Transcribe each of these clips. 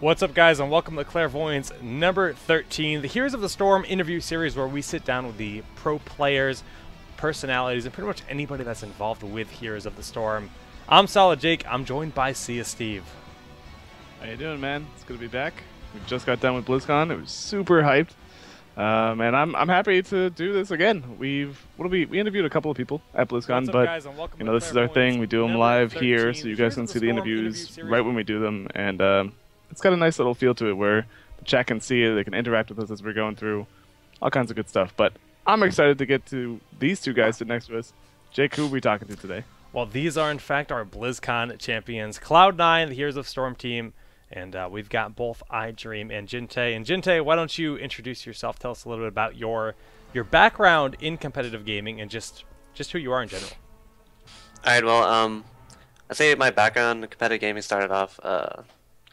What's up, guys, and welcome to Clairvoyance number 13, the Heroes of the Storm interview series where we sit down with the pro players, personalities, and pretty much anybody that's involved with Heroes of the Storm. I'm Solid Jake. I'm joined by Sia Steve. How you doing, man? It's good to be back. We just got done with BlizzCon. It was super hyped. And I'm happy to do this again. We interviewed a couple of people at BlizzCon, but guys, you know, this is our thing. We do them live here, so you guys can see the interviews right when we do them, and it's got a nice little feel to it where the chat can see it, they can interact with us as we're going through all kinds of good stuff. But I'm excited to get to these two guys sit next to us. Jake, who are we talking to today? Well, these are in fact our BlizzCon champions, Cloud9, the Heroes of Storm team. And we've got both iDream and Jintae. And Jintae, why don't you introduce yourself? Tell us a little bit about your background in competitive gaming and just who you are in general. All right. Well, I'd say my background in competitive gaming started off.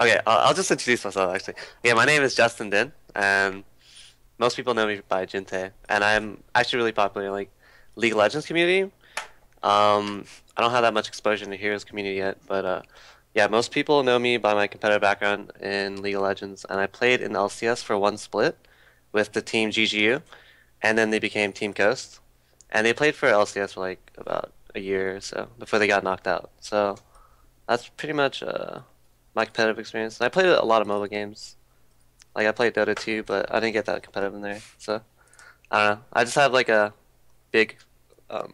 Okay, I'll just introduce myself actually. Yeah, my name is Justin Din, and most people know me by Jintae. And I'm actually really popular in like League of Legends community. I don't have that much exposure in the Heroes community yet, but yeah, most people know me by my competitive background in League of Legends, and I played in LCS for one split with the team GGU, and then they became Team Coast, and they played for LCS for like about a year or so before they got knocked out. So that's pretty much my competitive experience. And I played a lot of MOBA games, like I played Dota 2, but I didn't get that competitive in there. So I don't know. I just have like a big how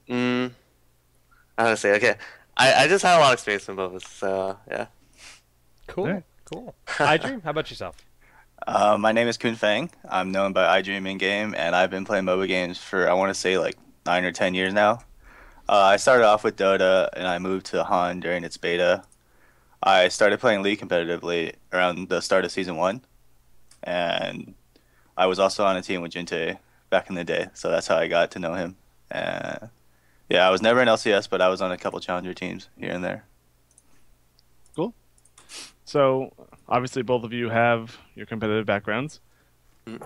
to say, okay. I just had a lot of experience in MOBAs, so yeah. Cool, yeah. Cool. iDream, how about yourself? My name is Kun Feng. I'm known by iDream in-game, and I've been playing MOBA games for, I want to say, like 9 or 10 years now. I started off with Dota, and I moved to Han during its beta. I started playing League competitively around the start of Season 1, and I was also on a team with Jintae back in the day, so that's how I got to know him. Yeah, I was never in LCS, but I was on a couple challenger teams here and there. Cool. So, obviously, both of you have your competitive backgrounds.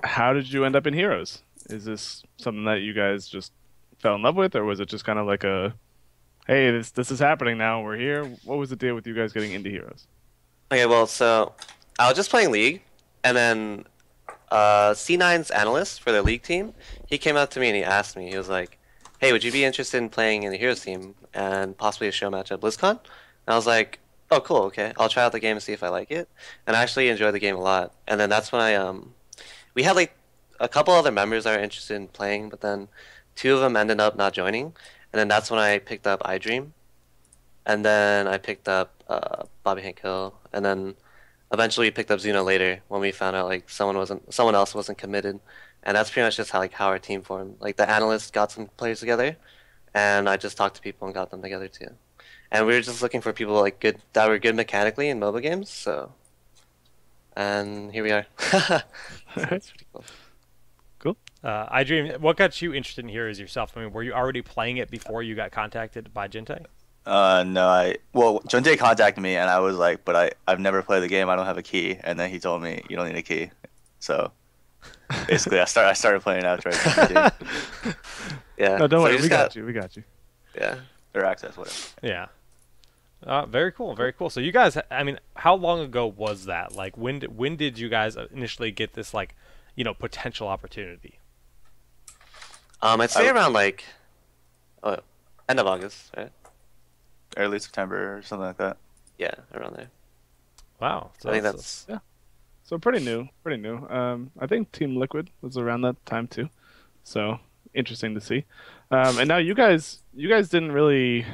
How did you end up in Heroes? Is this something that you guys just fell in love with, or was it just kind of like a, hey, this is happening now, we're here? What was the deal with you guys getting into Heroes? Okay, well, so I was just playing League, and then C9's analyst for the League team, he came up to me and he asked me, he was like, hey, would you be interested in playing in the Heroes team and possibly a show match at BlizzCon? And I was like, oh, cool, okay. I'll try out the game and see if I like it. And I actually enjoyed the game a lot. And then that's when we had like a couple other members that were interested in playing, but then 2 of them ended up not joining. And then that's when I picked up iDream. And then I picked up Bobby Hank Hill. And then eventually we picked up Zuno later when we found out like someone else wasn't committed. And that's pretty much just how our team formed. Like the analysts got some players together, and I just talked to people and got them together too. And we were just looking for people like that were good mechanically in MOBA games. So, and here we are. That's pretty cool. Cool. iDream, what got you interested in Heroes yourself? I mean, were you already playing it before you got contacted by Jintae? No, well, Jintae contacted me, and I was like, but I've never played the game. I don't have a key. And then he told me you don't need a key. So. Basically, I started playing after I played the game. Yeah. No, don't so worry. We got you. Yeah. Or access, whatever. Yeah. Very cool. Very cool. So you guys, I mean, how long ago was that? Like, when did you guys initially get this, like, you know, potential opportunity? I'd say around like end of August, right? Early September or something like that. Yeah, around there. Wow. So I think that's yeah. So pretty new. I think Team Liquid was around that time too. So interesting to see. And now you guys didn't really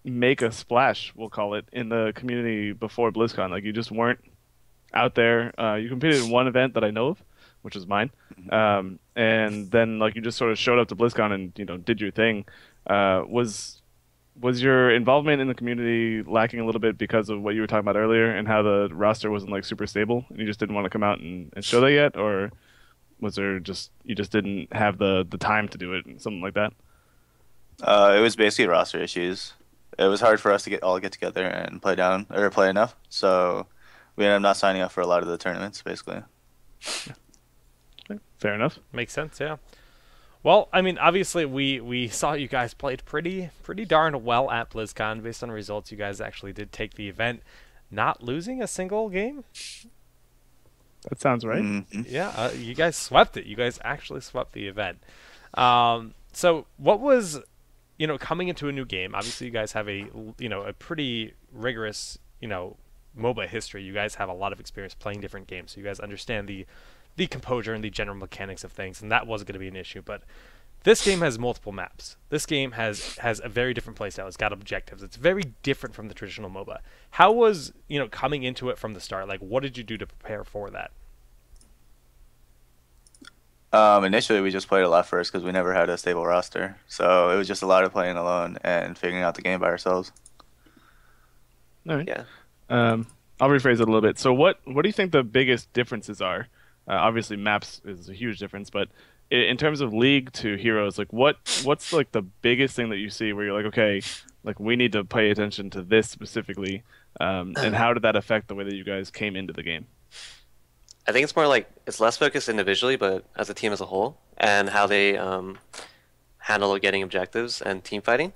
make a splash, we'll call it, in the community before BlizzCon. Like you just weren't out there. You competed in one event that I know of, which was mine. And then like you just sort of showed up to BlizzCon and, you know, did your thing. Was your involvement in the community lacking a little bit because of what you were talking about earlier and how the roster wasn't like super stable and you just didn't want to come out and show that yet? Or was there just, you just didn't have the time to do it, something like that? It was basically roster issues. It was hard for us to get together and play enough. So we ended up not signing up for a lot of the tournaments, basically. Yeah. Fair enough. Makes sense, yeah. Well, I mean, obviously, we saw you guys played pretty darn well at BlizzCon. Based on results, you guys actually did take the event. not losing a single game. That sounds right. Yeah, you guys swept it. You guys actually swept the event. So what was, coming into a new game? Obviously, you guys have a pretty rigorous, MOBA history. You guys have a lot of experience playing different games, so you guys understand the composure and the general mechanics of things, and that wasn't going to be an issue. But this game has multiple maps. This game has a very different playstyle. It's got objectives. It's very different from the traditional MOBA. How was, coming into it from the start? Like, what did you do to prepare for that? Initially, we just played a lot first because we never had a stable roster. So it was just a lot of playing alone and figuring out the game by ourselves. All right. Yeah. I'll rephrase it a little bit. So what do you think the biggest differences are? Obviously, maps is a huge difference, but in terms of League to Heroes, like what's like the biggest thing that you see where you're like, okay, like we need to pay attention to this specifically, and how did that affect the way that you guys came into the game? I think it's more like it's less focused individually, but as a team as a whole, and how they handle getting objectives and team fighting.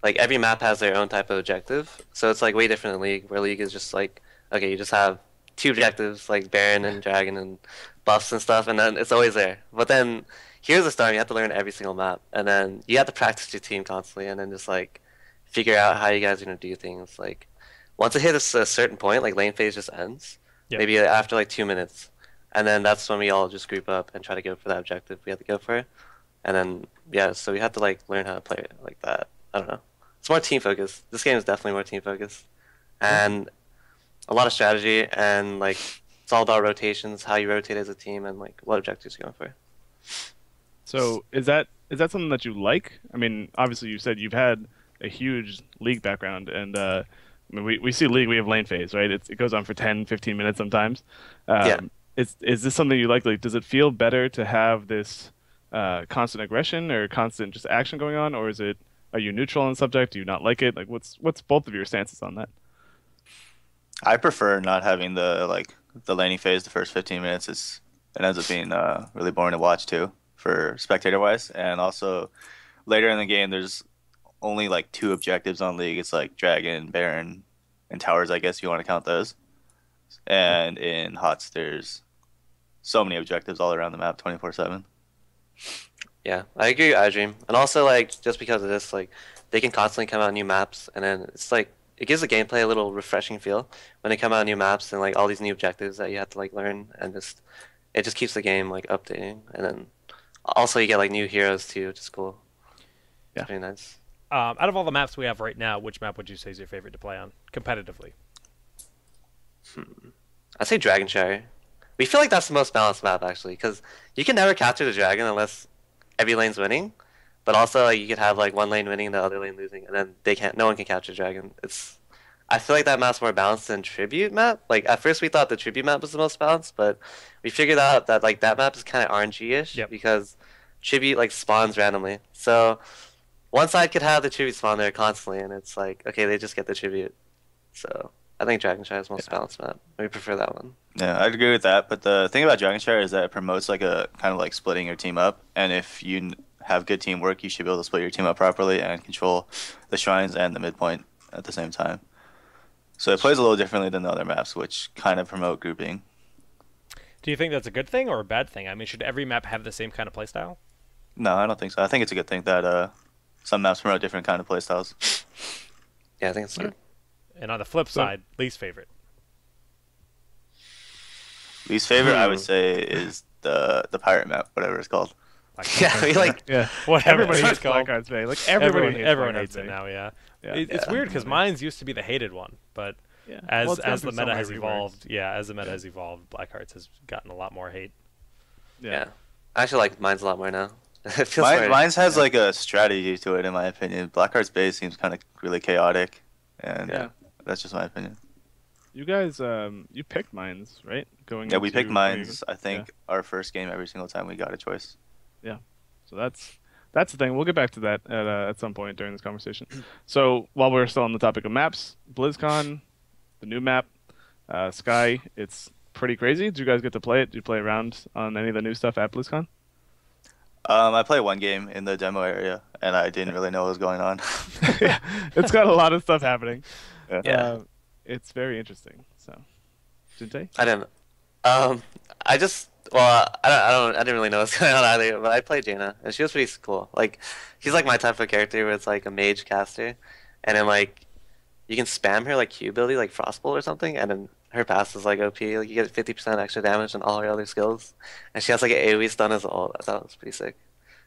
Like every map has their own type of objective, so it's like way different than League, where League is just like, okay, you just have two objectives like Baron and Dragon and buffs and stuff, and then it's always there. But then here's the start, you have to learn every single map, and then you have to practice your team constantly, and then just like figure out how you guys are gonna do things. Like once it hits a certain point, like lane phase just ends. Yep. Maybe after like 2 minutes, and then that's when we all just group up and try to go for that objective we have to go for, and then yeah, so we have to like learn how to play it like that. I don't know. It's more team focused. This game is definitely more team focused, and a lot of strategy, and like it's all about rotations, how you rotate as a team, and like what objectives you're going for. So is that something that you like? I mean, obviously you said you've had a huge League background, and I mean, we see League, we have lane phase, right? It goes on for 10, 15 minutes sometimes. Yeah. Is this something you like? Like, does it feel better to have this constant aggression or constant just action going on, or are you neutral on the subject? Do you not like it? Like, what's both of your stances on that? I prefer not having the laning phase the first 15 minutes. It ends up being really boring to watch too for spectator wise, and also later in the game there's only like 2 objectives on League. It's like Dragon, Baron, and Towers, I guess you want to count those. And in HOTS there's so many objectives all around the map 24/7. Yeah, I agree with iDream, and also like just because of this, like they can constantly come out new maps, and then it's like it gives the gameplay a little refreshing feel when they come out new maps and like all these new objectives that you have to like learn, and it just keeps the game like updating, and then also you get like new heroes too, which is cool. Yeah, it's very nice. Out of all the maps we have right now, which map would you say is your favorite to play on competitively? I'd say Dragon Shire. We feel like that's the most balanced map actually, because you can never capture the dragon unless every lane's winning, but also like, you could have like one lane winning, the other lane losing, and then no one can capture dragon. I feel like that map's more balanced than Tribute map. Like at first we thought the Tribute map was the most balanced, but we figured out that like that map is kind of RNG-ish. Yep. Because Tribute like spawns randomly. So one side could have the Tribute spawn there constantly, and it's like, okay, they just get the Tribute. So I think Dragonshire is the most balanced map. We prefer that one. Yeah, I'd agree with that. But the thing about Dragonshire is that it promotes like a kind of like splitting your team up. And if you have good teamwork, you should be able to split your team up properly and control the shrines and the midpoint at the same time. So it plays a little differently than the other maps, which kind of promote grouping. Do you think that's a good thing or a bad thing? I mean, should every map have the same kind of playstyle? No, I don't think so. I think it's a good thing that some maps promote different kind of playstyles. Yeah, I think it's good. And on the flip side, least favorite. Least favorite, I would say, is the pirate map, whatever it's called. Yeah, we like whatever Everybody it's hates called. Blackguard's Bay. Like Everyone hates Bay. it now. Yeah, Yeah. it's weird because mine's used to be the hated one, but Yeah. as Well, it's gone as the through so meta many has reworks. evolved, as the meta has evolved, Blackhearts has gotten a lot more hate. Yeah. I actually like mine's a lot more now. It feels very- Mine's has like a strategy to it, in my opinion. Blackheart's base seems kind of really chaotic, and Yeah. that's just my opinion. You guys, you picked mines, right? Going. Yeah, we picked into- mines. I think our first game every single time we got a choice. So that's the thing. We'll get back to that at some point during this conversation. So while we're still on the topic of maps, BlizzCon, the new map, Sky, it's pretty crazy. Did you guys get to play it? Did you play around on any of the new stuff at BlizzCon? I played one game in the demo area, and I didn't really know what was going on. It's got a lot of stuff happening. Yeah. it's very interesting. So, Jintae? I didn't. I just I didn't really know what's going on either. But I played Jaina, and she was pretty cool. Like, she's like my type of character where it's like a mage caster, and then like you can spam her like Q ability like Frostbolt or something, and then her pass is like OP. Like you get 50% extra damage on all her other skills, and she has like an AoE stun as well. I thought it was pretty sick.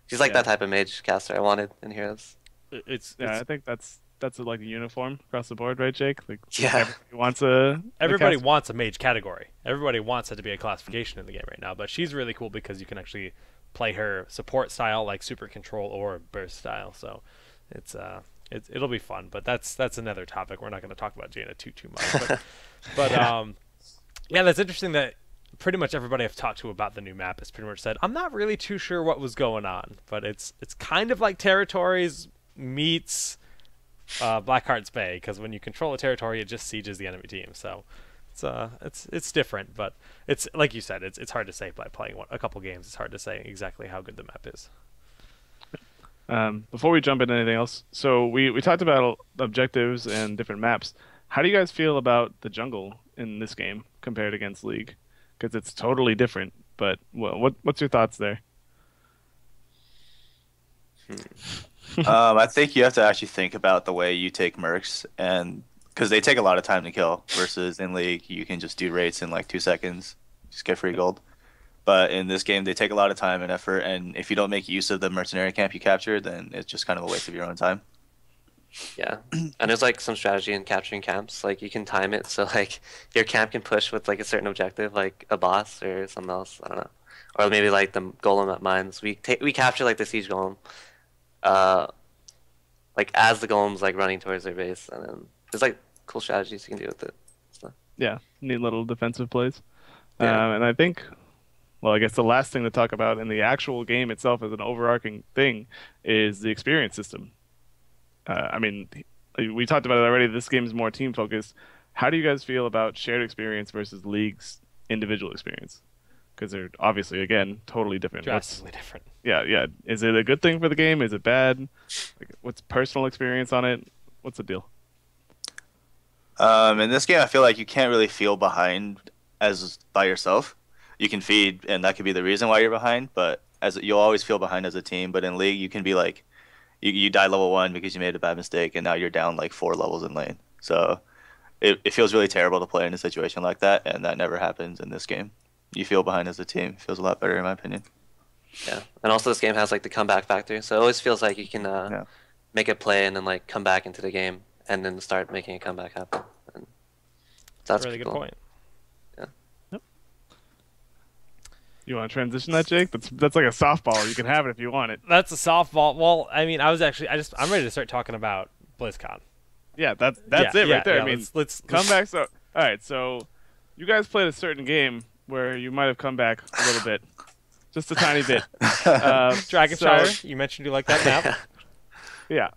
She's like Yeah. that type of mage caster I wanted in Heroes. Yeah, I think that's like a uniform across the board, right, Jake? Like Yeah. everybody wants a Everybody cast- wants a mage category. Everybody wants it to be a classification in the game right now, but she's really cool because you can actually play her support style like super control or burst style. So it'll be fun, but that's another topic. We're not going to talk about Jaina too much. But yeah, that's interesting that pretty much everybody I've talked to about the new map has pretty much said, I'm not really too sure what was going on, but it's kind of like Territories meets Blackheart's Bay, because when you control a territory, it just sieges the enemy team. So it's different, but it's like you said, it's hard to say by playing a couple games. It's hard to say exactly how good the map is. Before we jump into anything else, so we talked about objectives and different maps. How do you guys feel about the jungle in this game compared against League? Because it's totally different. But what's your thoughts there? I think you have to actually think about the way you take mercs, and because they take a lot of time to kill, versus in League you can just do rates in like 2 seconds, just get free gold. But in this game they take a lot of time and effort, and if you don't make use of the mercenary camp you capture, then it's just kind of a waste of your own time. Yeah, and there's like some strategy in capturing camps. Like you can time it so like your camp can push with like a certain objective, like a boss or something else. I don't know, or maybe like the golem at mines. We capture like the siege golem, like as the golem's like running towards their base, and then there's like cool strategies you can do with it. So, Yeah, neat little defensive plays. Yeah. And I think, well, I guess the last thing to talk about in the actual game itself as an overarching thing is the experience system. I mean, we talked about it already. This game is more team focused. How do you guys feel about shared experience versus League's individual experience? Because they're obviously, again, totally different. Drastically different. Yeah. Is it a good thing for the game? Is it bad? Like, what's personal experience on it? What's the deal? In this game I feel like you can't really feel behind as by yourself. You can feed, and that could be the reason why you're behind, but you'll always feel behind as a team. But in League you can be like, you die level 1 because you made a bad mistake, and now you're down like 4 levels in lane. So it feels really terrible to play in a situation like that, and that never happens in this game. You feel behind as a team. It feels a lot better in my opinion. yeah, and also this game has like the comeback factor, so it always feels like you can make a play and then like come back into the game and then start making a comeback happen. And that's a really good cool. point. You want to transition that, Jake? That's like a softball. You can have it if you want it. That's a softball. Well, I mean, I'm ready to start talking about BlizzCon. Yeah, that's Yeah, it right there. yeah, I mean, let's come back. So, all right. So, you guys played a certain game where you might have come back a little bit, just a tiny bit. Dragonshire. You mentioned you like that map. Yeah.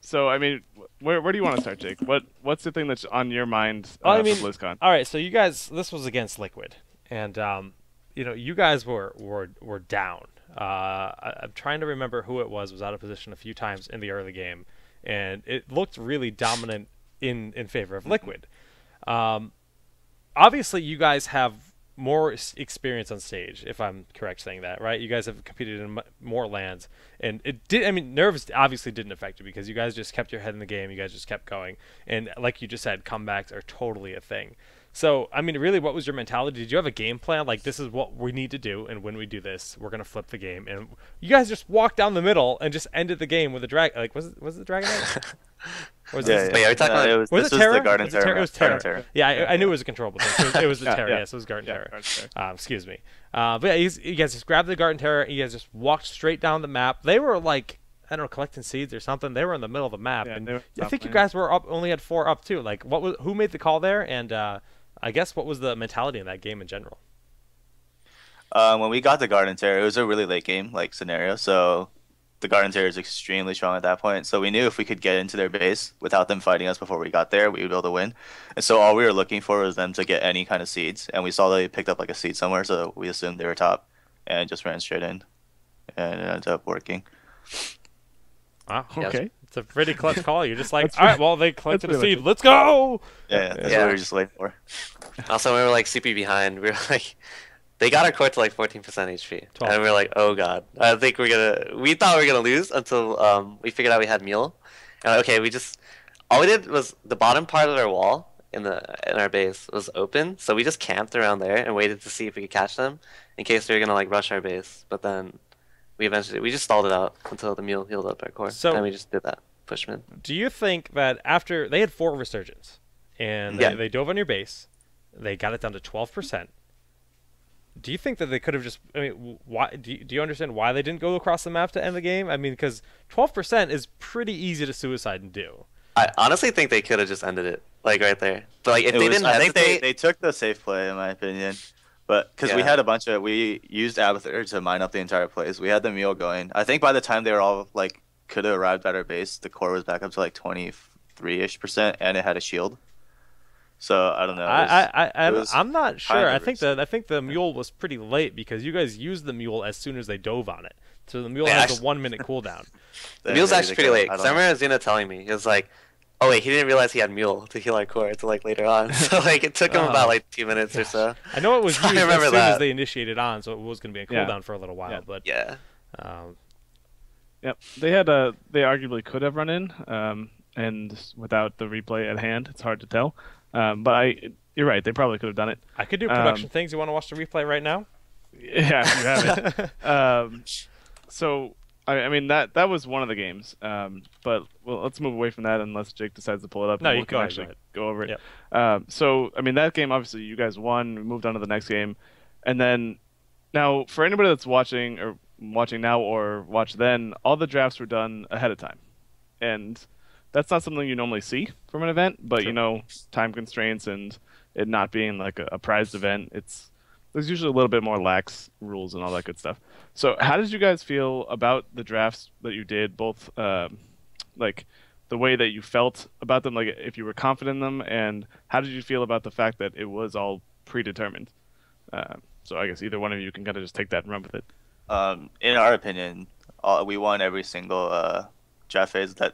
So, I mean, where do you want to start, Jake? What's the thing that's on your mind I mean, for BlizzCon? all right. So you guys, this was against Liquid, and you guys were down. I'm trying to remember who it was out of position a few times in the early game, and it looked really dominant in favor of Liquid. Obviously, you guys have more experience on stage, if I'm correct saying that, right? You guys have competed in more lands, and it did. I mean, nerves obviously didn't affect you because you guys just kept your head in the game. You guys just kept going, and like you just said, comebacks are totally a thing. So, I mean, really, what was your mentality? Did you have a game plan? Like, this is what we need to do, and when we do this, we're gonna flip the game. And you guys just walked down the middle and just ended the game with a drag. Like, was it the Dragon Knight? Or was Yeah, it, Wait, are we talking about? it was, was this it was Terra? the Garden Was it Terra? It was Terra. Terra. Yeah, I knew it was a controllable thing. It was the Terra. yeah. Yes, it was Garden Terra. Garden Terra. Excuse me. But yeah, you guys just grabbed the Garden Terra. You guys just walked straight down the map. They were like, I don't know, collecting seeds or something. They were in the middle of the map, Yeah, and they were I top think you lane. guys were only had 4 up too. Like, who made the call there? And I guess what was the mentality in that game in general? When we got the Garden Terror, it was a really late game like scenario, so the Garden Terror is extremely strong at that point. So we knew if we could get into their base without them fighting us before we got there, we would be able to win. And so all we were looking for was them to get any kind of seeds, and we saw they picked up like a seed somewhere, so we assumed they were top and just ran straight in, and it ended up working. Wow. Okay. It's a pretty clutch call. You're just like, That's all right, well, they collected a really seed. Let's go! Yeah, that's Yeah. what we were just waiting for. Also, we were like CP behind. We were like, they got our core to like 14% HP, 12. and we were like, oh god, I think we're gonna. We thought we were gonna lose until we figured out we had mule. And like, okay, all we did was the bottom part of our wall in our base was open, so we just camped around there and waited to see if we could catch them in case they were gonna like rush our base. But then we just stalled it out until the mule healed up our core, So- and we just did that push mid. Do you think that after they had 4 Resurgence, and Yeah. they dove on your base, they got it down to 12%. Do you think that they could have just? I mean, why? Do you understand why they didn't go across the map to end the game? I mean, because 12% is pretty easy to suicide and do. I honestly think they could have just ended it like right there. But like if It they was- didn't I think hesitate, they took the safe play in my opinion, but because we Yeah. had we used Abathur to mine up the entire place. We had the mule going. I think by the time they were all like could have arrived at our base, the core was back up to like 23-ish%, and it had a shield. So I don't know. it was I'm not sure. kind I of think the mule was pretty late because you guys used the mule as soon as they dove on it. So the mule Yeah, has a actually- 1-minute cooldown. the mule's maybe actually they pretty could've- late. I 'Cause I don't know. remember Zena telling me, he was like, oh wait, he didn't realize he had mule to heal our core until like later on. So like it took him Oh, about like 2 minutes or so. I know it was So I used as remember soon as that. they initiated on, so it was going to be a Yeah. cooldown for a little while. Yeah. But Yeah. um, Yep. They arguably could have run in, and without the replay at hand, it's hard to tell. But you're right. They probably could have done it. I could do production things. You want to watch the replay right now? Yeah, you have it. So I mean that was one of the games. But well, let's move away from that unless Jake decides to pull it up. No, and you we go can ahead, actually go ahead. go over it. Yep. So I mean that game obviously you guys won. We moved on to the next game, and then now for anybody that's watching now or watch then, all the drafts were done ahead of time, and that's not something you normally see from an event. But Sure. you know, time constraints and it not being like a prized event, there's usually a little bit more lax rules and all that good stuff. So how did you guys feel about the drafts that you did, both like the way that you felt about them, like if you were confident in them, and how did you feel about the fact that it was all predetermined? So I guess either one of you can kind of just take that and run with it. In our opinion, we won every single draft phase. That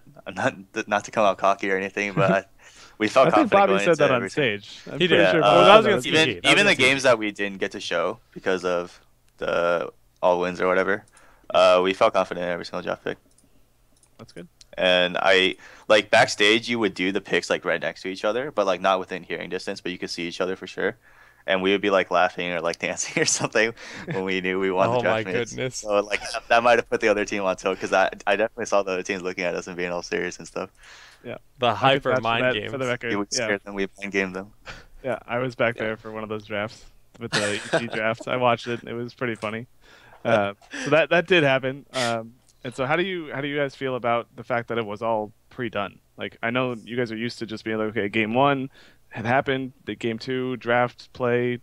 not to come out cocky or anything, but we felt I think confident Bobby going said into that on everything. stage. I'm He pretty did. sure Well, Bobby that was said against on EG. stage. That was Even the against games that we didn't get to show because of the all wins or whatever, we felt confident in every single draft pick. That's good. And I like backstage, you would do the picks like right next to each other, but like not within hearing distance, but you could see each other for sure. And we would be like laughing or like dancing or something when we knew we won the Oh my draft minutes. goodness. So like that might have put the other team on tilt because I definitely saw the other teams looking at us and being all serious and stuff. Yeah. The I could hyper vouch for mind that games. For the record, We would yeah. scare them, we mind game them. Yeah, I was back there for one of those drafts with the EG draft. I watched it. It was pretty funny. So that did happen. And so how do you guys feel about the fact that it was all pre-done? Like I know you guys are used to just being like, okay, game 1 had happened. The game 2 draft play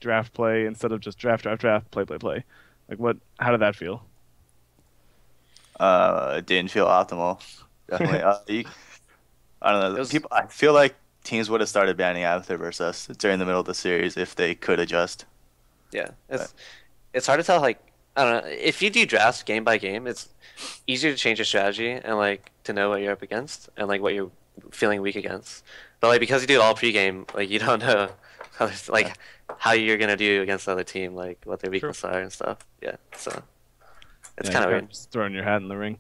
instead of just draft play. Like how did that feel? It didn't feel optimal. Definitely. I don't know. It was- People. I feel like teams would have started banning Abathur versus us during the middle of the series if they could adjust. Yeah, it's hard to tell. Like I don't know, if you do drafts game by game, it's easier to change your strategy and like to know what you're up against and like what you're feeling weak against. But like because you do it all pre-game, like you don't know how you're gonna do against the other team, like what their weaknesses are and stuff. Yeah, so it's Yeah, kind of you're weird. just throwing your hat in the ring.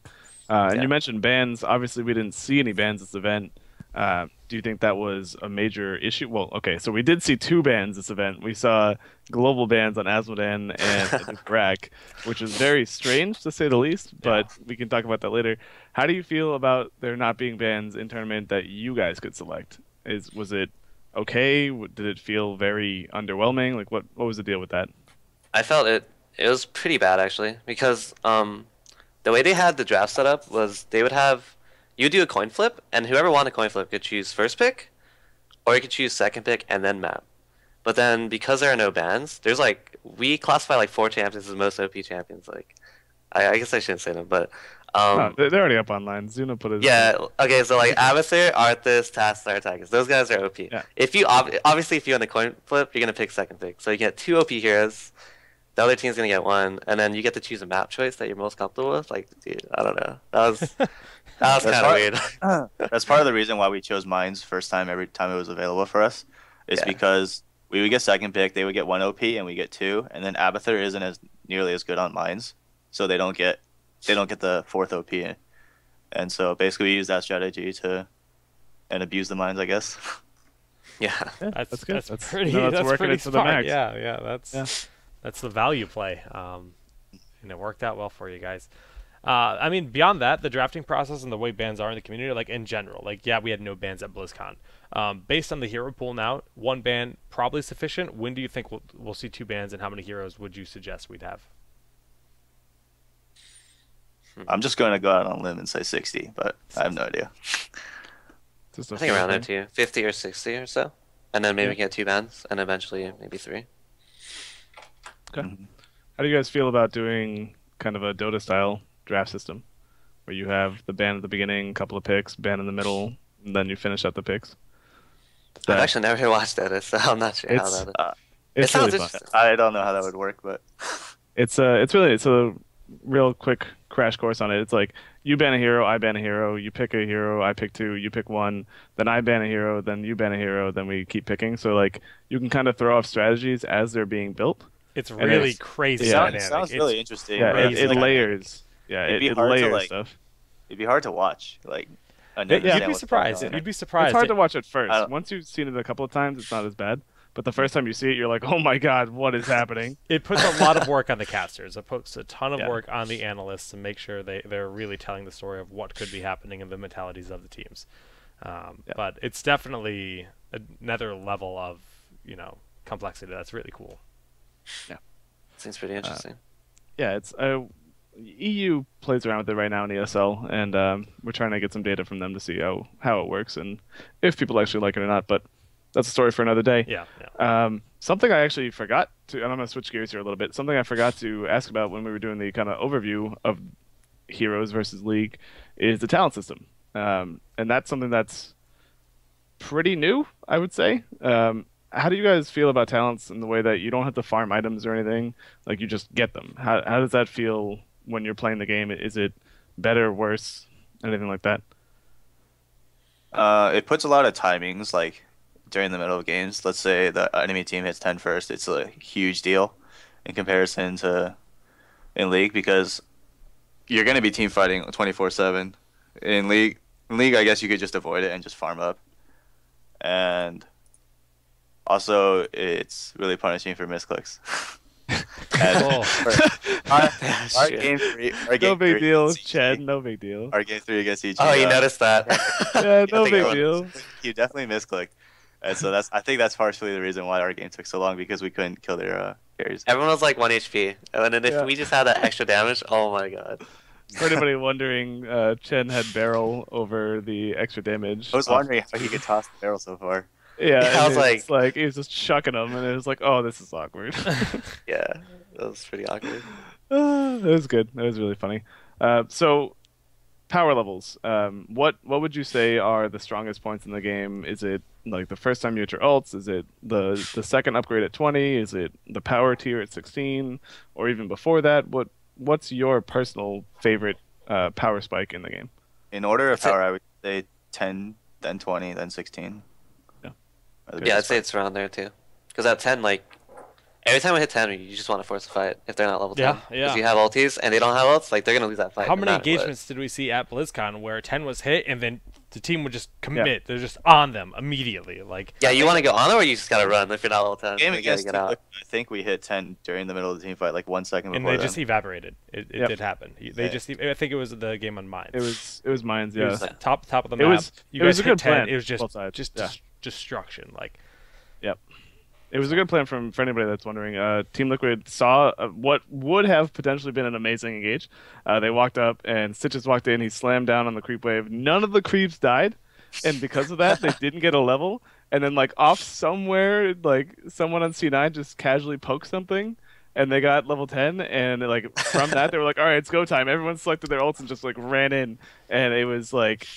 And Yeah. you mentioned bans. Obviously, we didn't see any bans this event. Do you think that was a major issue? Well, okay, so we did see 2 bans this event. We saw global bans on Asmodan and Brack, which is very strange to say the least, but we can talk about that later. How do you feel about there not being bans in tournament that you guys could select? Was it okay? Did it feel very underwhelming? Like what was the deal with that? I felt it was pretty bad actually because the way they had the draft set up was they would have you do a coin flip and whoever won the coin flip could choose first pick or you could choose second pick and then map. But then because there are no bans, there's like we classify like 4 champions as most OP champions. Like I guess I shouldn't say them, but They're already up online. Zuno put it. yeah, okay, so like Abathur, Arthas, Tastar, Tychus, those guys are OP. Yeah. If you obviously if you on the coin flip, you're gonna pick second pick, so you get 2 OP heroes, the other team's gonna get one, and then you get to choose a map choice that you're most comfortable with. Like, dude, I don't know. That was kind of weird. That's part of the reason why we chose mines first time every time it was available for us, is Yeah. because we would get second pick, they would get 1 OP, and we get 2, and then Abathur isn't as nearly as good on mines, so they don't get the 4th OP, and so basically we use that strategy to and abuse the mines, I guess. Yeah. That's good. That's pretty. no, That's working pretty it to the smart. max. Yeah. That's the value play. And it worked out well for you guys. I mean, beyond that, the drafting process and the way bans are in the community, like in general, like yeah, we had no bans at BlizzCon. Based on the hero pool now, 1 ban probably sufficient. When do you think we'll see 2 bans, and how many heroes would you suggest we'd have? I'm just going to go out on a limb and say 60, but I have no idea. Just a I think around there thing. too, 50 or 60 or so, and then maybe Yeah. get 2 bans, and eventually maybe 3. Okay. Mhm. How do you guys feel about doing kind of a Dota style draft system, where you have the ban at the beginning, a couple of picks, ban in the middle, and then you finish out the picks? I've actually never watched Dota, so I'm not sure how It's- that is. It's It sounds really fun. interesting. I don't know how that would work, but It's a real quick crash course on it. It's like you ban a hero, I ban a hero, you pick a hero, I pick 2, you pick 1, then I ban a hero, then you ban a hero, then we keep picking. So like you can kind of throw off strategies as they're being built. It's And really it's- crazy yeah. dynamic. it sounds It's- really interesting. Yeah, but crazy it like, layers. Yeah, it'd be it hard to, layers like, stuff. it'd be hard to watch. Like, Yeah, You'd yeah. be surprised. You'd be surprised. It's hard to watch at first. I don't- Once you've seen it a couple of times, it's not as bad. But the first time you see it, you're like, oh my god, what is happening? It puts a lot of work on the casters. It puts a ton of Yeah. work on the analysts to make sure they're really telling the story of what could be happening and the mentalities of the teams. Yeah. But it's definitely another level of complexity. That's really cool. Seems pretty interesting. Yeah, it's EU plays around with it right now in ESL, and we're trying to get some data from them to see how it works and if people actually like it or not. But that's a story for another day. Yeah. Something I actually forgot to, and I'm going to switch gears here a little bit. Something I forgot to ask about when we were doing the kind of overview of Heroes versus League is the talent system, and that's something that's pretty new, I would say. How do you guys feel about talents in the way that you don't have to farm items or anything? Like you just get them. How does that feel when you're playing the game? Is it better, worse, anything like that? it puts a lot of timings, like during the middle of games. Let's say the enemy team hits 10 first. It's a huge deal in comparison to in League, because you're going to be team fighting 24/7. In League, I guess you could just avoid it and just farm up. And also, it's really punishing for misclicks. Cool. Our game 3, No big deal, against Chad. EG, No big deal. Our game 3 against EG. Oh, you noticed that? Yeah, no I think big I deal. You definitely misclicked. And so I think that's partially the reason why our game took so long, because we couldn't kill their carries. Everyone was like 1 HP, and then if Yeah. we just had that extra damage, oh my god. For anybody wondering, Chen had barrel over the extra damage. I was wondering how he could toss the barrel so far. Yeah, I was it's like he was just chucking them, and it was like, oh, this is awkward. Yeah, that was pretty awkward. It was good. It was really funny. So, power levels. What would you say are the strongest points in the game? Is it like the first time you hit your ults? Is it the second upgrade at 20? Is it the power tier at 16, or even before that? What's your personal favorite power spike in the game? In order of power, I would say 10, then 20, then 16. Yeah. Are the Yeah, I'd biggest say it's around there too. Because at 10, like, every time we hit 10, you just want to force a fight if they're not level 10. Yeah, yeah. If you have ultis and they don't have ults, like, they're going to lose that fight. How no many matter what. engagements did we see at BlizzCon where 10 was hit and then the team would just commit? They're just on them immediately. Like, Yeah, you want to go on or you just got to run if you're not level 10. Game You gotta against get Team out. Liquid, I think we hit 10 during the middle of the team fight, like 1 second and before they just them. evaporated. It Yep. did happen. They Yeah. just, I think it was the game on Mines. It was mines. It Yeah. was top of the It map. was- You it was guys a hit good 10. plan, It was just both sides. Yeah. destruction. Like, It was a good plan for anybody that's wondering. Team Liquid saw what would have potentially been an amazing engage. They walked up, and Stitches walked in. He slammed down on the creep wave. None of the creeps died, and because of that, they didn't get a level. And then, like, off somewhere, like, someone on C9 just casually poked something, and they got level 10. And, like, from that, they were like, all right, it's go time. Everyone selected their ults and just, like, ran in. And it was, like...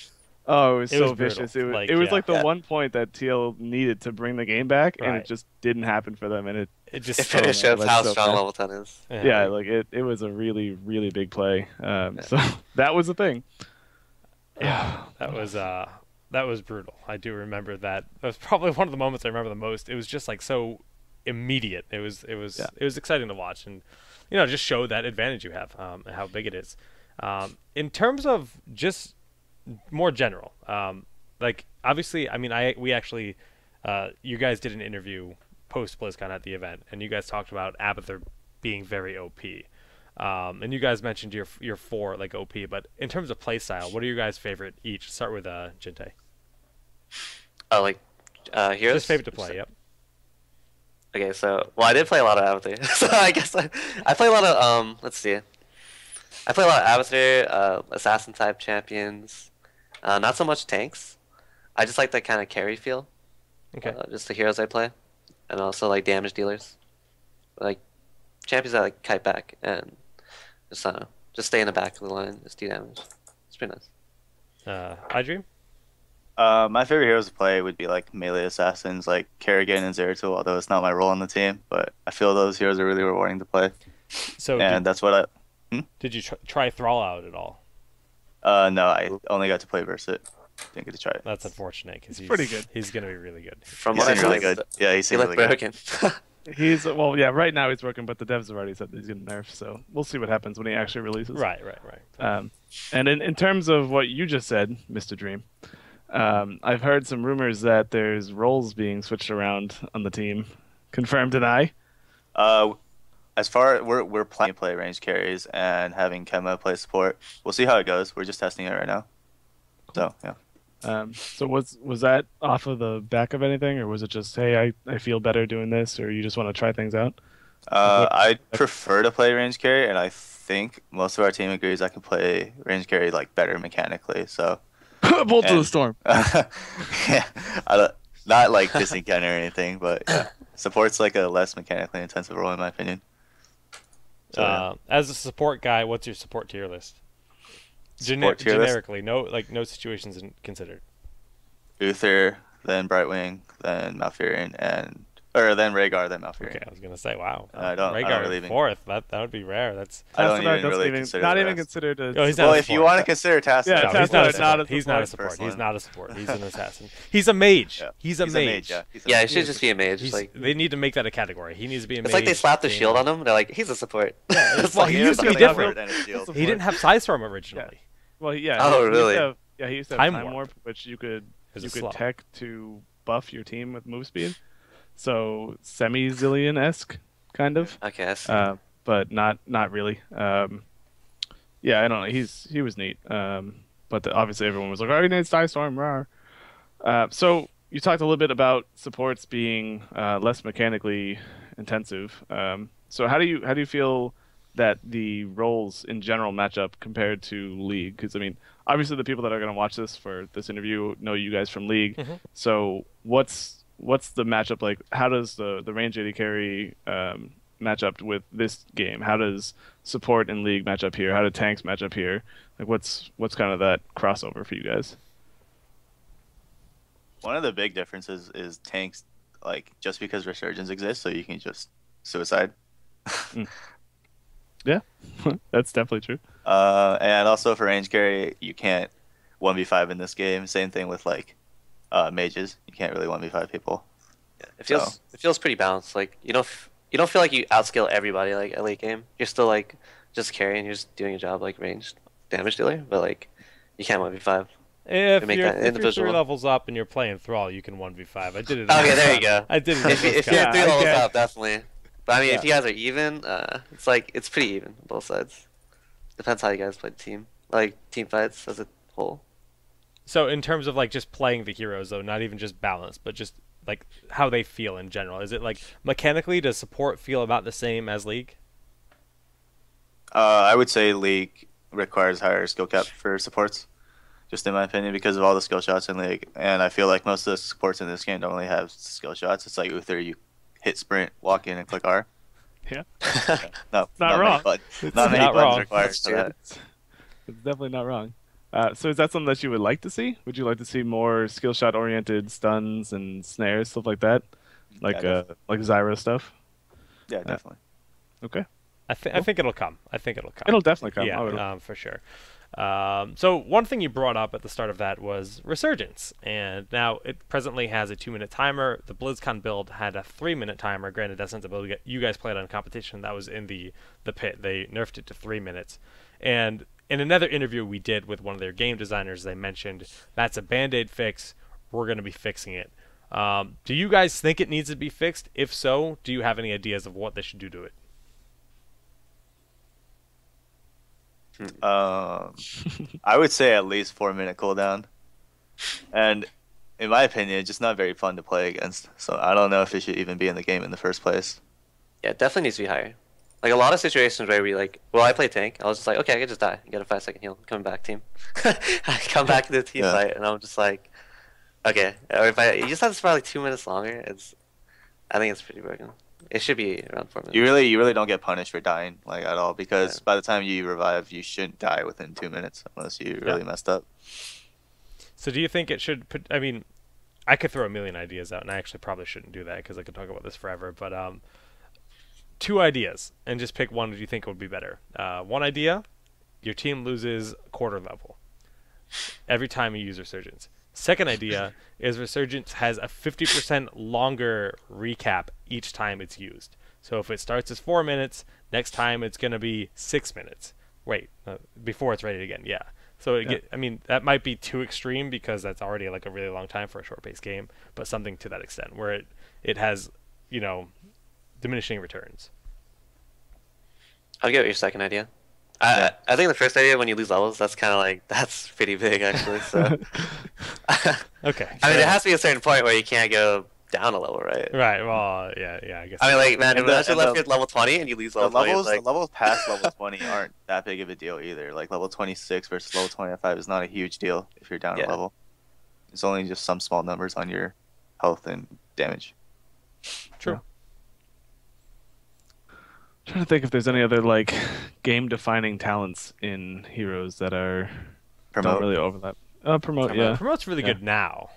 Oh, it was It so was brutal. vicious. It was Like, it was yeah. like the Yeah. one point that TL needed to bring the game back, and Right. it just didn't happen for them, and it it just It really shows that's how so strong bad. level 10 is. Yeah, like it was a really, really big play. So that was the thing. Yeah, that was brutal. I do remember that. That was probably one of the moments I remember the most. It was just like so immediate. It was exciting to watch, and just show that advantage you have, and how big it is. In terms of just more general, like obviously, I mean, we actually, you guys did an interview post BlizzCon at the event, and you guys talked about Abathur being very OP. And you guys mentioned your 4 like OP, but in terms of play style, what are your guys' favorite each? Start with Jintae. Oh, like heroes. Just favorite to play. Yep. Okay, so I did play a lot of Avatar, so I guess I play a lot of let's see, I play a lot of Avatar, assassin type champions, not so much tanks. I just like that kind of carry feel. Okay. Just the heroes I play, and also like damage dealers, like champions that like kite back and just stay in the back of the line, just do damage. It's pretty nice. iDream. My favorite heroes to play would be like melee assassins like Kerrigan and Zeratul, although it's not my role on the team, but I feel those heroes are really rewarding to play. So and that's what did you try Thrall out at all? no, I only got to play Versit. Didn't get to try it. That's unfortunate because he's pretty good. He's gonna be really good. From He what I seems know, really good. Yeah, he he seems looked really good. broken. Right now he's broken, but the devs have already said that he's getting nerfed, so we'll see what happens when he actually releases. Right. And in terms of what you just said, Mr. Dream, I've heard some rumors that there's roles being switched around on the team. Confirm, deny? As far we're planning to play range carries and having Kemba play support. We'll see how it goes. We're just testing it right now. So yeah. So was that off of the back of anything, or was it just, hey, I feel better doing this, or you just want to try things out? I prefer to play range carry, and I think most of our team agrees I can play range carry like better mechanically. So Bolt to the storm. Yeah, not like this encounter or anything, but yeah, support's like a less mechanically intensive role in my opinion. So, yeah. As a support guy, what's your support tier list? Support tier list? Generically, no situations considered. Uther, then Brightwing, then Malfurion, then Rhaegar, then Malfurion. Okay, I was gonna say, wow. I don't Rhaegar really even- 4th. That would be rare. That's I don't Tassadar even doesn't really consider not the even rest. considered a. Oh, he's not Well, a if you support. want to consider Tassadar, Yeah, No, he's not a Tassadar, not support. a He's not a support support. He's personally. not a support. He's an assassin. He's a mage. Yeah. He's a mage. Yeah, he's a Yeah, mage. it should just be a mage. They need to make that a category. He needs to be a mage. It's like they slapped the thing. shield on him. They're like, he's a support. Well, Like, he here's used to be something different. And a shield. He didn't have Psystorm originally. Well, yeah. Oh, he used to really? have- he used to have Time time warp. warp, which you could It was a slow. tech to buff your team with move speed. So semi-Zillion esque kind of. Okay, I see. But not really. Yeah, I don't know. He was neat. But obviously everyone was like, "Oh, he needs Psystorm." Rawr. So you talked a little bit about supports being less mechanically intensive. So how do you feel that the roles in general match up compared to League? Because I mean, obviously the people that are going to watch this for this interview know you guys from League. Mm-hmm. So what's the matchup like? How does the range AD carry match up with this game? How does support in League match up here? How do tanks match up here? Like what's kind of that crossover for you guys? One of the big differences is tanks, like just because Resurgence exists, so you can just suicide. Yeah, that's definitely true. And also for range carry, you can't 1v5 in this game. Same thing with like mages. You can't really 1v5 people. Yeah, it feels pretty balanced. Like you don't feel like you outscale everybody like a late game. You're still like just carrying. You're just doing a job like ranged damage dealer, but like you can't 1v5. If make you're, that if you're individual. 3 levels up and you're playing Thrall, you can 1v5. I did it. Okay, there you go. I did it. If in you're BlizzCon. 3 levels okay. up, definitely. But I mean, if you guys are even, it's pretty even on both sides. Depends how you guys play team fights as a whole. So in terms of like just playing the heroes though, not even just balance, but just like how they feel in general. Is it like mechanically does support feel about the same as League? I would say League requires higher skill cap for supports, just in my opinion, because of all the skill shots in League. And I feel like most of the supports in this game don't really have skill shots. It's like Uther, you hit sprint, walk in, and click R. Yeah, No, not wrong. Not many not buttons wrong. required That's for true. that. it's definitely not wrong. So is that something that you would like to see? Would you like to see more skill shot oriented stuns and snares, stuff like that, like Yeah, Zyra stuff? Yeah, definitely. Okay. I think it'll come. I think it'll come. It'll definitely come. Yeah, for sure. So one thing you brought up at the start of that was Resurgence, and now it presently has a 2-minute timer. The BlizzCon build had a 3-minute timer. Granted, that's not the build you guys played on competition. That was in the pit. They nerfed it to 3 minutes. And in another interview we did with one of their game designers, they mentioned that's a band-aid fix. We're going to be fixing it. Do you guys think it needs to be fixed? If so, do you have any ideas of what they should do to it? I would say at least 4-minute cooldown, and in my opinion, it's just not very fun to play against. So I don't know if it should even be in the game in the first place. Yeah, it definitely needs to be higher. Like a lot of situations where we like, well, I play tank. I was just like, okay, I can just die, get a 5-second heal, come back team. I come back to the team fight, and I'm just like, okay. Or if you just have to spend like 2 minutes longer, I think it's pretty broken. It should be around 4 minutes. You really don't get punished for dying like at all, because by the time you revive, you shouldn't die within 2 minutes unless you really messed up. So do you think it should put, I mean, I could throw a million ideas out, and I actually probably shouldn't do that because I could talk about this forever, but 2 ideas, and just pick one that you think would be better. One idea, your team loses quarter level every time you use Resurgence. Second idea is Resurgence has a 50% longer recap each time it's used. So if it starts as 4 minutes, next time it's going to be 6 minutes. Wait, before it's ready again, yeah. So I mean, that might be too extreme because that's already like a really long time for a short-paced game, but something to that extent where it has, you know, diminishing returns. I'll get your second idea. I think the first idea, when you lose levels, that's kind of like, that's pretty big actually. So okay. I mean, there has to be a certain point where you can't go down a level, right? Right. Well, yeah. I guess. I mean, like, man, if the you're left at level 20 and you lose level 20, the levels past level 20 aren't that big of a deal either. Like level 26 versus level 25 is not a huge deal if you're down a level. It's only just some small numbers on your health and damage. True. Yeah. Trying to think if there's any other like game-defining talents in Heroes that don't really overlap. Promote, yeah. Promote's really good now.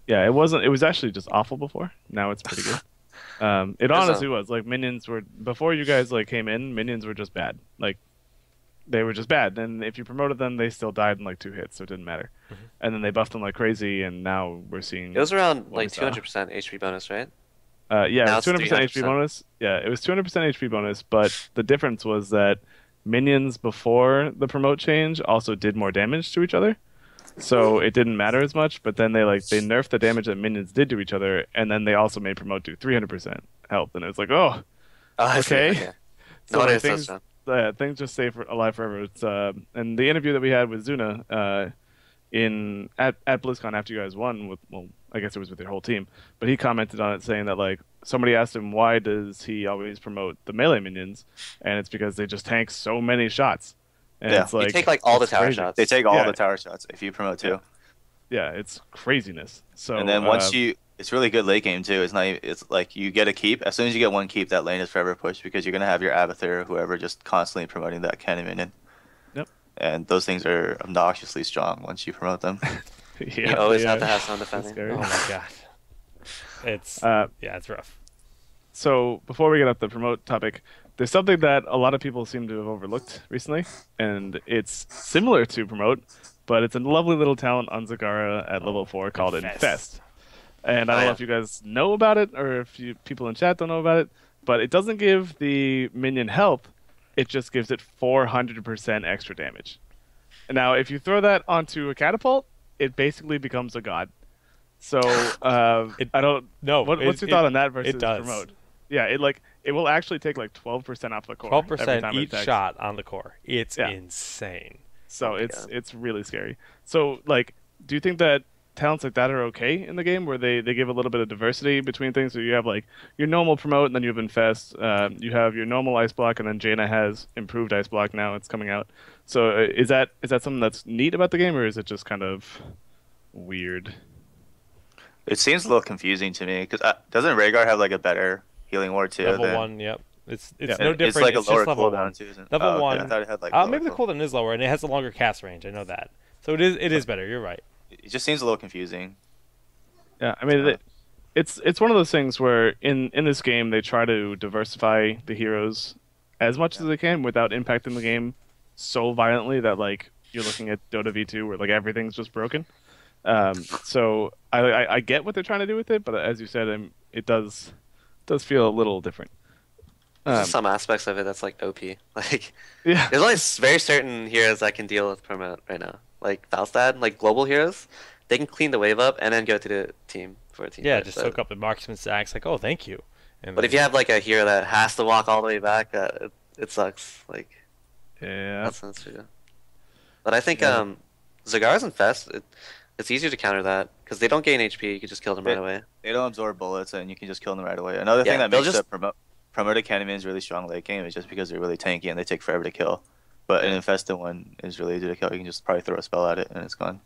Yeah, it wasn't. It was actually just awful before. Now it's pretty good. It honestly was. Like minions were before you guys like came in. Minions were just bad. Like they were just bad. And if you promoted them, they still died in like 2 hits, so it didn't matter. And then they buffed them like crazy, and now we're seeing. It was around like 200% HP bonus, right? Yeah, it was 200% HP bonus. Yeah, it was 200% HP bonus, but the difference was that minions before the promote change also did more damage to each other. So it didn't matter as much, but then they nerfed the damage that minions did to each other, and then they also made promote do 300% health, and it was like, oh okay. Yeah. So like, things just stay alive forever. It's and the interview that we had with Zuna at BlizzCon after you guys won with, well, I guess it was with your whole team, but he commented on it saying that like somebody asked him why does he always promote the melee minions, and it's because they just tank so many shots. And it's like, you take like all the tower shots. They take all the tower shots if you promote too. Yeah, it's craziness. So and then once it's really good late game too. It's like you get a keep. As soon as you get one keep, that lane is forever pushed because you're gonna have your Abathur or whoever just constantly promoting that cannon minion. Yep. And those things are obnoxiously strong once you promote them. You always have to have someone defending. Oh my god. It's it's rough. So before we get up the promote topic, there's something that a lot of people seem to have overlooked recently, and it's similar to promote, but it's a lovely little talent on Zagara at level 4 called Infest. And I don't know if you guys know about it or if people in chat don't know about it, but it doesn't give the minion health, it just gives it 400% extra damage. And now if you throw that onto a catapult, it basically becomes a god. So I don't know. What's your thought on that versus promote? Yeah, it will actually take like 12% off the core. 12% each shot on the core. It's insane. So it's really scary. So like, do you think that talents like that are okay in the game, where they give a little bit of diversity between things? So you have like your normal promote, and then you have Infest. You have your normal ice block, and then Jaina has improved ice block now. It's coming out. So is that something that's neat about the game, or is it just kind of weird? It seems a little confusing to me because doesn't Rhaegar have like a better healing ward too? Level 1, yep. It's no different. It's like a lower level cooldown 1. too, isn't it? Level 1. I thought it had like maybe the cooldown is lower, and it has a longer cast range. I know that. So it is better. You're right. It just seems a little confusing. Yeah, I mean, it's one of those things where in this game they try to diversify the heroes as much as they can without impacting the game so violently that like you're looking at Dota V2 where like everything's just broken. So I get what they're trying to do with it, but as you said, it does feel a little different. There's just some aspects of it that's like OP. Like, Yeah, there's only very certain heroes that can deal with promote right now. Like Falstad, like global heroes, they can clean the wave up and then go to the team for a team. Yeah, fight, just but, soak up the marksman stacks. Like, oh, thank you. And but if you have like a hero that has to walk all the way back, it sucks. Like, yeah, that's sense for you. But I think Yeah. Zagara's and Fest, it's easier to counter that because they don't gain HP. You can just kill them right away. They don't absorb bullets, and you can just kill them right away. Another Yeah, thing that they'll makes just- the promoted Candyman's really strong late game is just because they're really tanky and they take forever to kill. But an infested one is really easy to kill. You can just probably throw a spell at it and it's gone.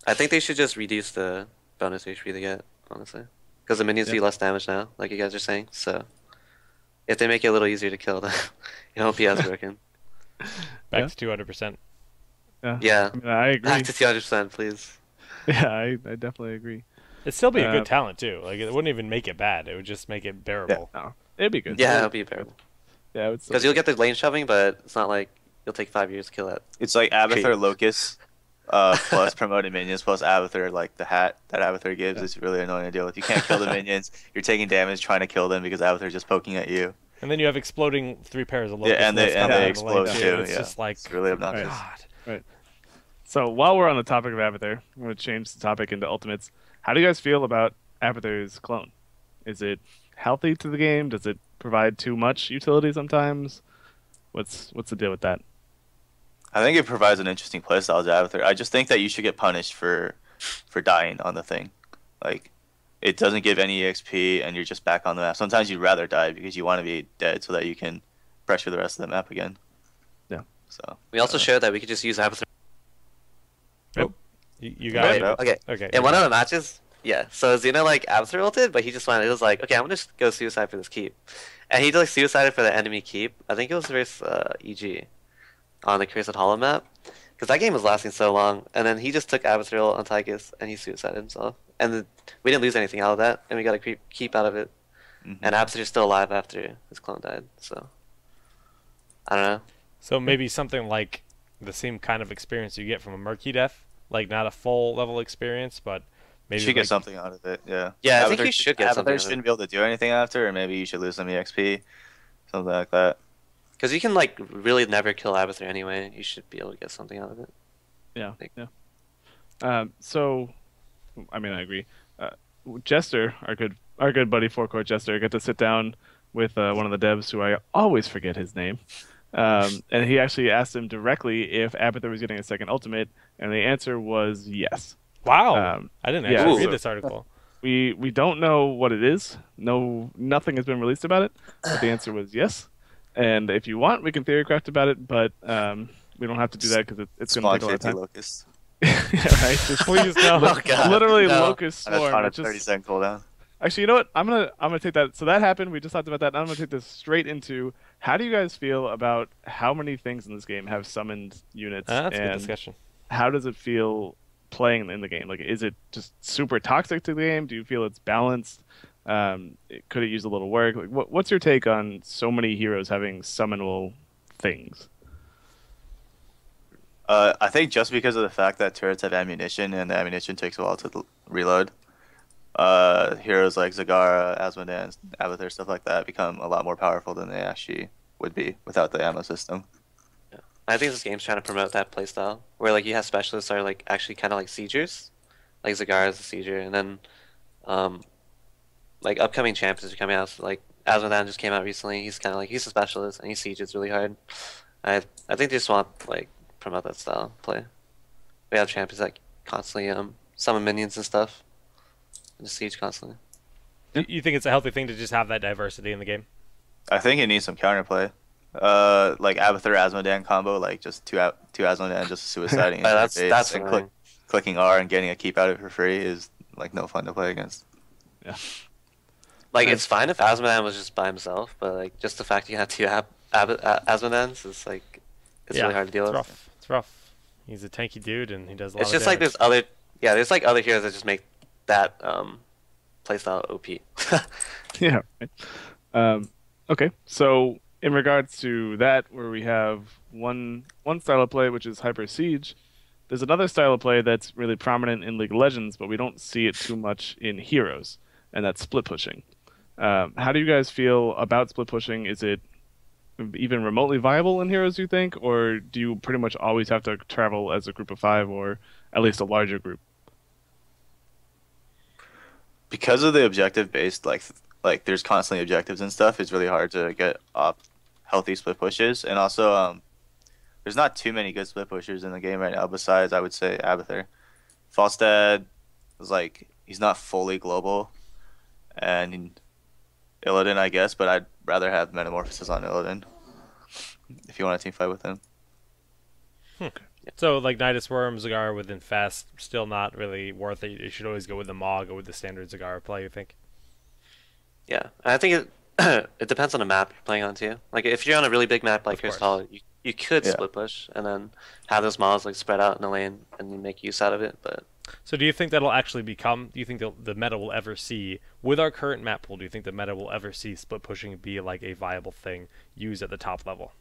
I think they should just reduce the bonus HP they get, honestly, because the minions do less damage now, like you guys are saying. So if they make it a little easier to kill, then it won't be as broken. back Yeah. to 200%. Yeah, I mean, I agree. back to 200%, please. Yeah, I definitely agree. It'd still be a Uh, good talent too. Like it wouldn't even make it bad. It would just make it bearable. No, it'd be good. Yeah, it'll be bearable. Yeah, it's Because you'll get the lane shoving, but it's not like you'll take 5 years to kill that. It's like Abathur Treat. Locust plus promoted minions plus Abathur, like the hat that Abathur gives is really annoying to deal with. You can't kill the minions. You're taking damage trying to kill them because Abathur's just poking at you. And then you have exploding 3 pairs of Yeah, locusts. and they coming out of the explode lane, too. It's Yeah, just like, it's really obnoxious. God. So while we're on the topic of Abathur, I'm going to change the topic into ultimates. How do you guys feel about Abathur's clone? Is it healthy to the game? Does it provide too much utility sometimes? What's the deal with that? I think it provides an interesting playstyle to Abathur. I just think that you should get punished for dying on the thing. Like, it doesn't give any EXP and you're just back on the map. Sometimes you'd rather die because you want to be dead so that you can pressure the rest of the map again. Yeah. So We also showed that we could just use Avatar. You got Okay, it. okay. Okay. In one of the matches, yeah. So Xeno like Avatar ulted, but he just went. It was like, okay, I'm gonna just go suicide for this keep, and he like suicided for the enemy keep. I think it was versus EG on the Cursed Hollow map, because that game was lasting so long. And then he just took Avatar on Tychus and he suicided himself. And we didn't lose anything out of that, and we got a keep out of it. And Avatar's still alive after his clone died. So I don't know. So maybe something like the same kind of experience you get from a Murky Death, like not a full level experience, but maybe you should get like, something out of it. Yeah. Yeah, I think Abathur you should get something out Abathur of shouldn't it. be able to do anything after, or maybe you should lose some EXP, something like that. Because you can like really never kill Avatar anyway. You should be able to get something out of it. Yeah, yeah. So, I mean, I agree. Jester, our good buddy Forecourt Jester, got to sit down with one of the devs who I always forget his name, and he actually asked him directly if Abathur was getting a second ultimate, and the answer was yes. wow. I didn't yeah, actually so- read this article. We don't know what it is. Nothing has been released about it, but the answer was yes. And if you want, we can theorycraft about it, but we don't have to do that because it's going to Spawn take a lot of 50 time. locusts. Yeah, right. Just Please no. Oh god. literally no. locust And that's swarm. on a which 30 is- second cooldown. Actually, you know what? I'm gonna take that. So that happened. We just talked about that. Now I'm gonna take this straight into how do you guys feel about how many things in this game have summoned units, That's a good and discussion. how does it feel playing in the game? Like, is it just super toxic to the game? Do you feel it's balanced? Could it use a little work? Like, what's your take on so many heroes having summonable things? I think just because of the fact that turrets have ammunition and the ammunition takes a while to reload, heroes like Zagara, Asmodan, Abathur, stuff like that become a lot more powerful than they actually would be without the ammo system. I think this game's trying to promote that playstyle where like you have specialists are like actually kind of like siegers, like Zagara is a sieger, and then like upcoming champions are coming out. So, like Asmodan just came out recently. He's kind of like he's a specialist and he sieges really hard. I think they just want like promote that style of play. We have champions that constantly summon minions and stuff, and just siege constantly. You think it's a healthy thing to just have that diversity in the game? I think it needs some counterplay. Like Abathur Asmodan combo, like just two Asmodan just suiciding. into That's your that's face and annoying. clicking R and getting a keep out of it for free is like no fun to play against. Like it's fine if Asmodan was just by himself, but like just the fact you have two Asmodans is like it's really hard to deal It's with. rough. It's rough. He's a tanky dude and he does a lot It's of just like damage. there's other heroes that just make that playstyle OP. Yeah. Right. Okay. So in regards to that, where we have one style of play, which is Hyper Siege, there's another style of play that's really prominent in League of Legends, but we don't see it too much in Heroes, and that's split pushing. How do you guys feel about split pushing? Is it even remotely viable in Heroes, you think, or do you pretty much always have to travel as a group of 5 or at least a larger group? Because of the objective based, like there's constantly objectives and stuff. It's really hard to get up healthy split pushes, and also there's not too many good split pushers in the game right now. Besides, I would say Abathur. Falstad is like he's not fully global, and Illidan, I guess, but I'd rather have Metamorphosis on Illidan if you want to team fight with him. So, like, Nidus Worm, Zagara within Fast, still not really worth it. You should always go with the Maw, go with the standard Zagara play, you think? Yeah, I think it it depends on the map you're playing on too. Like if you're on a really big map like Crystal, you could split push and then have those Maws like spread out in the lane and you make use out of it. But so do you think that'll actually become? Do you think the meta will ever see with our current map pool? Do you think the meta will ever see split pushing be like a viable thing used at the top level?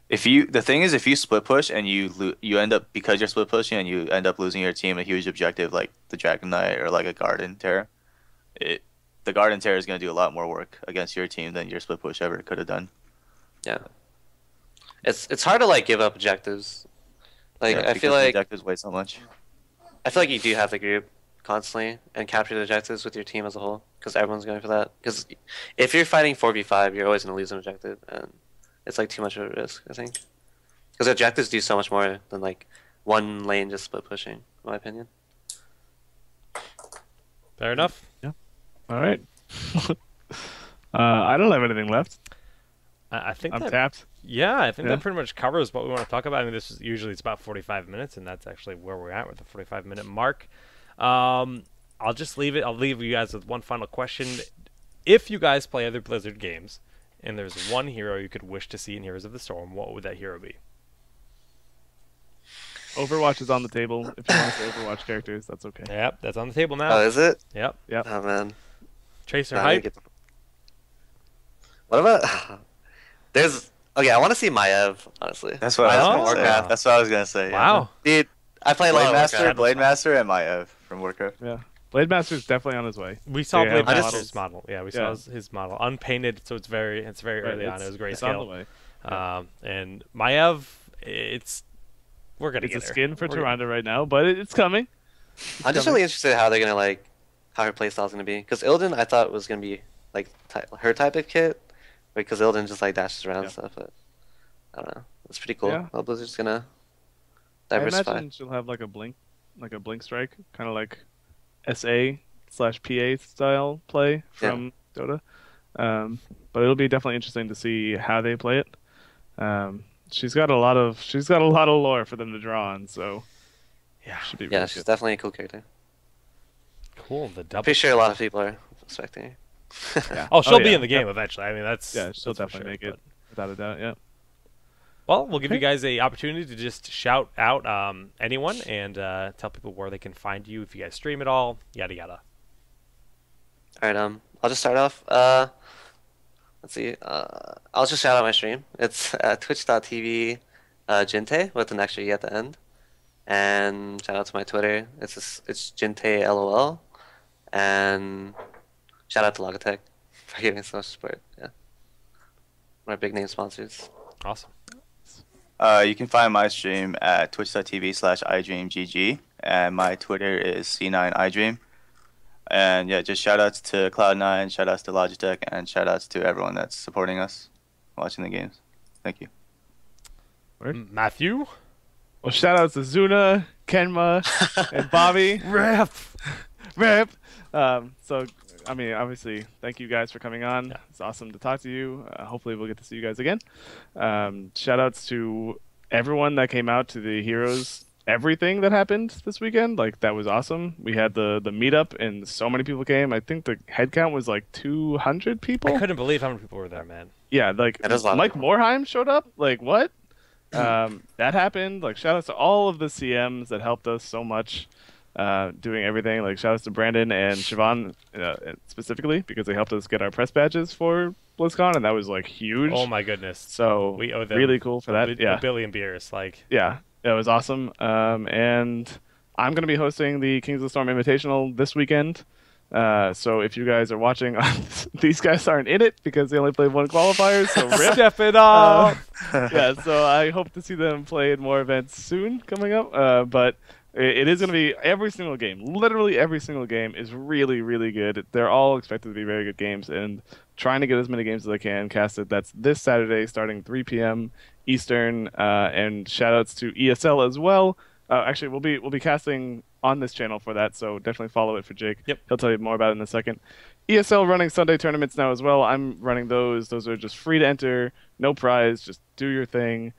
The thing is, if you split push and you end up, because you're split pushing and you end up losing your team a huge objective like the Dragon Knight or like a Garden Terror, the Garden Terror is going to do a lot more work against your team than your split push ever could have done. Yeah, it's hard to like give up objectives. Like Yeah, I feel like objectives weigh so much. I feel like you do have to group constantly and capture the objectives with your team as a whole because everyone's going for that. Because if you're fighting 4v5, you're always going to lose an objective, and it's like too much of a risk, I think. Because objectives do so much more than like one lane just split pushing, in my opinion. Fair enough. Yeah. All right. I don't have anything left. I think I'm that, tapped. yeah, I think Yeah. that pretty much covers what we want to talk about. I mean, this is usually it's about 45 minutes, and that's actually where we're at with the 45-minute mark. I'll just leave it. I'll leave you guys with one final question. If you guys play other Blizzard games, and there's one hero you could wish to see in Heroes of the Storm, what would that hero be? Overwatch is on the table. If you want to say Overwatch characters, that's okay. Yep, that's on the table now. Oh, is it? Yep. Yep. Oh man. Tracer Nah, I hype. get the- What about? There's okay. I want to see Maiev, honestly. That's what I Maiev was from gonna say. Warcraft. That's what I was gonna say. Wow. Dude, I play a lot Blade of Master, Warcraft. Blade Master, and Maiev from Warcraft. Yeah. Blade Master's definitely on his way. We saw Yeah, Blade I Master's just- model. Yeah, we yeah. saw his model unpainted, so it's very early on. It was It's on the grayscale. way. And Maiev, we're gonna It's get a her. skin for We're gonna- Tyrande right now, but it's coming. I'm just really interested in how they're gonna like how her playstyle's gonna be. Because Illidan, I thought was gonna be like her type of kit, because Illidan just like dashes around and stuff. But I don't know. It's pretty cool. Yeah. How Blizzard's gonna I diversify. imagine she'll have like a blink strike, kind of like SA/PA style play from Dota. But it'll be definitely interesting to see how they play it. She's got a lot of lore for them to draw on, so Yeah. should be Yeah, really she's good. definitely a cool character. Cool. The double. Pretty sure a lot of people are expecting her. Yeah. Oh, she'll be yeah. in the game eventually. I mean, that's Yeah, she'll that's for definitely make sure, it without a doubt. Yeah. Well, we'll give you Okay. guys a opportunity to just shout out anyone and tell people where they can find you if you guys stream at all, yada yada. All right, I'll just start off. Let's see. I'll just shout out my stream. It's twitch.tv Jintae with an extra E at the end. And shout out to my Twitter. It's Jintae LOL. And shout out to Logitech for giving so much support. Yeah. One of our big name sponsors. Awesome. You can find my stream at twitch.tv/iDreamGG, and my Twitter is C9 iDream. And yeah, just shout outs to Cloud9, shout outs to Logitech, and shout outs to everyone that's supporting us watching the games. Thank you. Matthew. Well, shout outs to Zuna, Kenma, and Bobby. Rip. So, I mean, obviously, thank you guys for coming on. Yeah. It's awesome to talk to you. Hopefully, we'll get to see you guys again. Shout outs to everyone that came out to the Heroes everything that happened this weekend. Like, that was awesome. We had the meetup, and so many people came. I think the head count was like 200 people. I couldn't believe how many people were there, man. Yeah, like That is a lot of Mike people. Morheim showed up. Like, what? That happened. Like, shout outs to all of the CMs that helped us so much. doing everything. Like shout outs to Brandon and Siobhan specifically because they helped us get our press badges for BlizzCon, and that was like huge. Oh my goodness! So we owe them really cool for that. a billion beers. Like yeah, it was awesome. And I'm going to be hosting the Kings of the Storm Invitational this weekend. So if you guys are watching, these guys aren't in it because they only played one qualifier. So rip. Step it up. Yeah, so I hope to see them play in more events soon coming up. But it is going to be every single game. Literally every single game is really, really good. They're all expected to be very good games, and trying to get as many games as I can casted. That's this Saturday starting 3 p.m. Eastern. And shout outs to ESL as well. Actually, we'll be casting on this channel for that, so definitely follow it for Jake. Yep. He'll tell you more about it in a second. ESL running Sunday tournaments now as well. I'm running those. Those are just free to enter, no prize, just do your thing.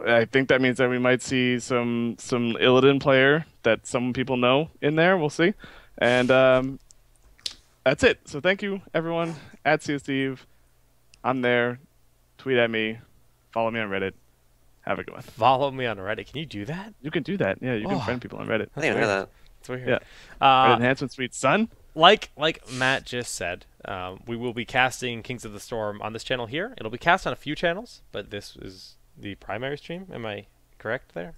I think that means that we might see some Illidan player that some people know in there. We'll see. And that's it. So thank you, everyone. At CSTeve. I'm there. Tweet at me. Follow me on Reddit. Have a good one. Follow me on Reddit. Can you do that? You can do that. Yeah, you can friend people on Reddit. I didn't even know that. It's weird. Yeah. Reddit enhancement suite, son. Like Matt just said, we will be casting Kings of the Storm on this channel here. It'll be cast on a few channels, but this is the primary stream. Am I correct there?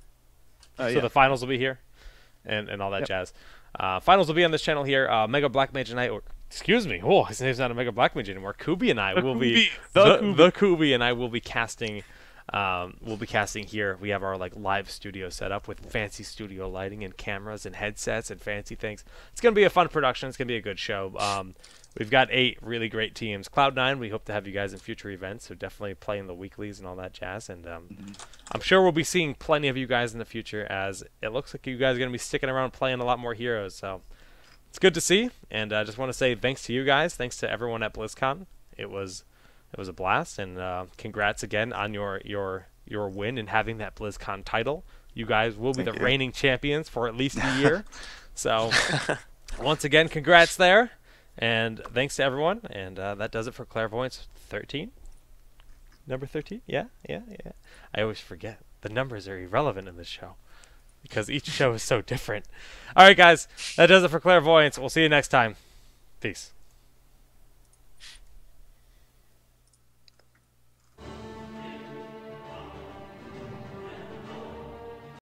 So yeah. the finals will be here, and all that jazz. Finals will be on this channel here. Mega Black Mage and I, or excuse me, oh, his name's not a Mega Black Mage anymore. Kubi and I will be the Kubi and I will be casting. We'll be casting here. We have our like live studio set up with fancy studio lighting and cameras and headsets and fancy things. It's gonna be a fun production. It's gonna be a good show. We've got 8 really great teams. Cloud9, we hope to have you guys in future events, so definitely play in the weeklies and all that jazz. And I'm sure we'll be seeing plenty of you guys in the future, as it looks like you guys are gonna be sticking around playing a lot more heroes. So it's good to see. And I just want to say thanks to you guys. Thanks to everyone at BlizzCon. It was a blast, and congrats again on your win and having that BlizzCon title. You guys will be the reigning champions for at least a year. So once again, congrats there, and thanks to everyone. And that does it for Clairvoyance 13. Number 13? Yeah. I always forget. The numbers are irrelevant in this show because each show is so different. All right, guys, that does it for Clairvoyance. We'll see you next time. Peace.